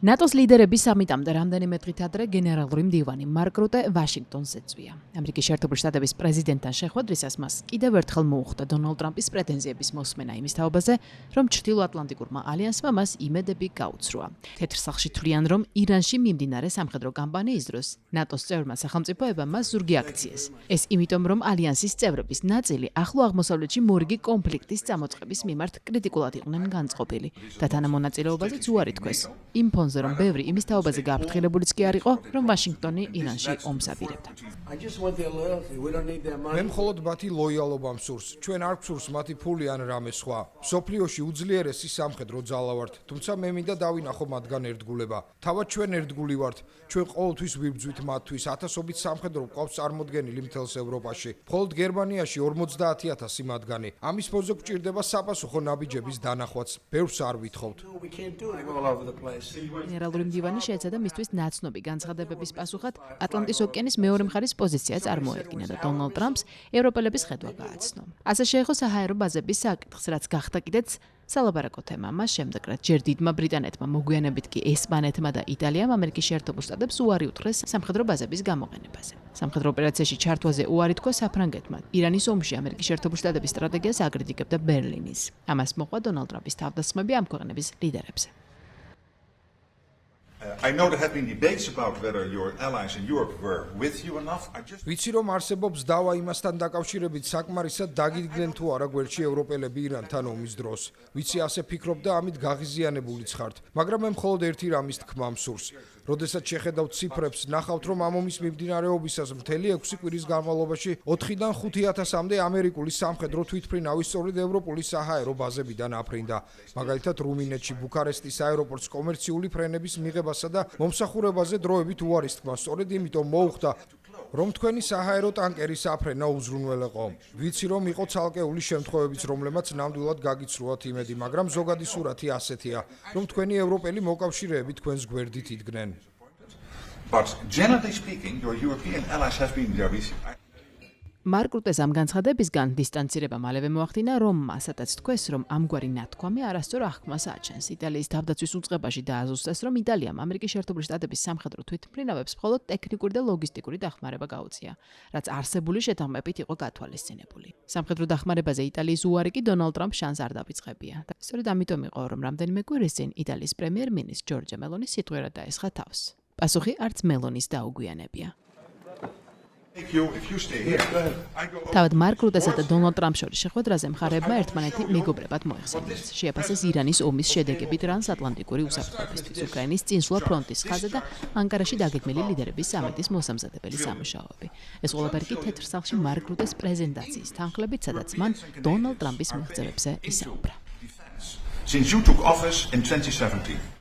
ნატოს ლიდერების სამიტამდე რამდენიმე დღით ადრე გენერალური მდივანი მარკ რუტე ვაშინგტონს ეწვია. ამერიკის შეერთებული შტატების პრეზიდენტთან შეხვედრისას მას კიდევ ერთხელ მოუხდა დონალდ ტრამპის პრეტენზიების მოსმენა იმის თაობაზე, რომ ჩრდილოატლანტიკურმა ალიანსმა მას იმედები გაუცროა. თეთრ სახლში თვლიან, რომ ირანში მიმდინარე სამხედრო კამპანიის დროს ნატოს წევრმა სახელმწიფოებამ მას ზურგი აქციეს. ეს იმიტომ, რომ ალიანსის წევრების ნაწილი ახლო აღმოსავლეთში მორიგი კონფლიქტის წამოწყების მიმართ კრიტიკულად იყვნენ განწყობილი და თანამონაწილეობაზეც უარი თქვეს. იმ ფონზე რომ ბევრი იმის თაობაზე გაფრთხილებულიც კი არ იყო, რომ ვაშინგტონი ირანში ომს აპირებდა. მე მხოლოდ მათი ლოიალობა მსურს. ჩვენ არ გვსურს მათი ფული ან რამე სხვა. მსოფლიოში უძლიერესი სამხედრო ძალა ვართ, თუმცა მე მინდა დავინახო მათგან ერთგულება. თავად ჩვენ ერთგული ვართ. ჩვენ ყოველთვის ვიბრძვით მათთვის. ათასობით სამხედრო მყოფს წარმოდგენილი მთელს ევროპაში. მხოლოდ გერმანიაში 50,000 მათგანი. ამის ფონზე გვჭირდება საპასუხო ნაბიჯების დანახვაც. ბევრს არ ვითხოვთ. გენერალური მდივანი შეეცადა მისთვის ნაცნობი განცხადებების პასუხად ატლანტის ოკეანის მეორე მხარის პოზიცია წარმოედგინა და დონალდ ტრამპს ევროპელების ხედვა გააცნო. ასე შეეხო საჰაერო ბაზების საკითხს, რაც გახდა კიდეც სალაპარაკო თემა. მას შემდეგ, რაც ჯერ დიდმა ბრიტანეთმა, მოგვიანებით კი ესპანეთმა და იტალიამ ამერიკის შეერთებულ შტატებს უარი უთხრეს სამხედრო ბაზების გამოყენებაზე. სამხედრო ოპერაციაში ჩართვაზე უარი თქვა საფრანგეთმა. ირანის ომში ამერიკის შეერთებულ შტატების სტრატეგიას აკრიტიკებდა ბერლინის. ამას მოყვა დონალდ ტრამპის თავდასხმები ამ ქვეყნების ლიდერებზე. I know there have been debates about whether your allies in Europe were with you enough. ვიცი რომ არსებობს დავა იმასთან დაკავშირებით საკმარისად დაგიდგნენ თუ არა გვერდში ევროპელები ირანთან ომის დროს. ვიცი ასე ფიქრობ და ამით გაღიზიანებულიც ხართ, მაგრამ მე მხოლოდ ერთი რამის თქმა მსურს. როდესაც შეხედავთ ციფრებს, ნახავთ რომ ამ ომის მიმდინარეობისას მთელი 6 კვირის განმავლობაში 4-დან 5,000-მდე ამერიკული სამხედრო თვითმფრინავი სწორედ ევროპული საჰაერო ბაზებიდან აფრინდა. მაგალითად რუმინეთში ბუქარესტის აეროპორტს კომერციული ფრენების მიღებასა და მომსახურებაზე დროებით უარის თქმა სწორედ იმიტომ მოუხდა, რომ თქვენი საჰაერო ტანკერის აფრენა უზრუნველეყო. ვიცი რომ იყო ცალკეული შემთხვევებიც, რომლებმაც ნამდვილად გაგიცრუათ იმედი, მაგრამ ზოგადი სურათი ასეთია, რომ თქვენი ევროპელი მოკავშირეები თქვენს გვერდით იდგნენ. But generally speaking, your European allies have been there. მარკ რუტეს ამ განცხადებისგან დისტანცირება მალევე მოახდინა რომმა, სადაც თქვეს, რომ ამგვარი ნათქვამი არასწორ აღქმას აჩენს. იტალიის თავდაცვის უწყებაში დააზუსტეს, რომ იტალიამ ამერიკის შეერთებული შტატების სამხედრო თვითმფრინავებს მხოლოდ ტექნიკური და ლოგისტიკური დახმარება გაუწია, რაც არსებული შეთანხმებით იყო გათვალისწინებული. სამხედრო დახმარებაზე იტალიის უარი კი დონალდ ტრამპს შანსს არ დავიწყებია. და სწორედ ამიტომ იყო, რომ რამდენიმე კვირის წინ იტალიის პრემიერ-მინისტრ ჯორჯა მელონი სიტყვიერად დაესხა თავს. პასუხი არც მელონის დაუგვიანებია. თავად მარკ რუტესა და დონალდ ტრამპს შორის შეხვედრაზე მხარეებმა ერთმანეთი მეგობრებად მოეხსენიეს. შეაფასეს ირანის ომის შედეგები ტრანსატლანტიკური უსაფრთხოებისთვის, უკრაინის წინსვლა ფრონტის ხაზზე და ანკარაში დაგეგმილი ლიდერების სამიტის მოსამზადებელი სამუშაოები. ეს ყველაფერი კი თეთრ სახლში მარკ რუტეს პრეზენტაციის თანხლებით, სადაც მან დონალდ ტრამპის მიღწევებზე ისაუბრა. Since you took office in 2017.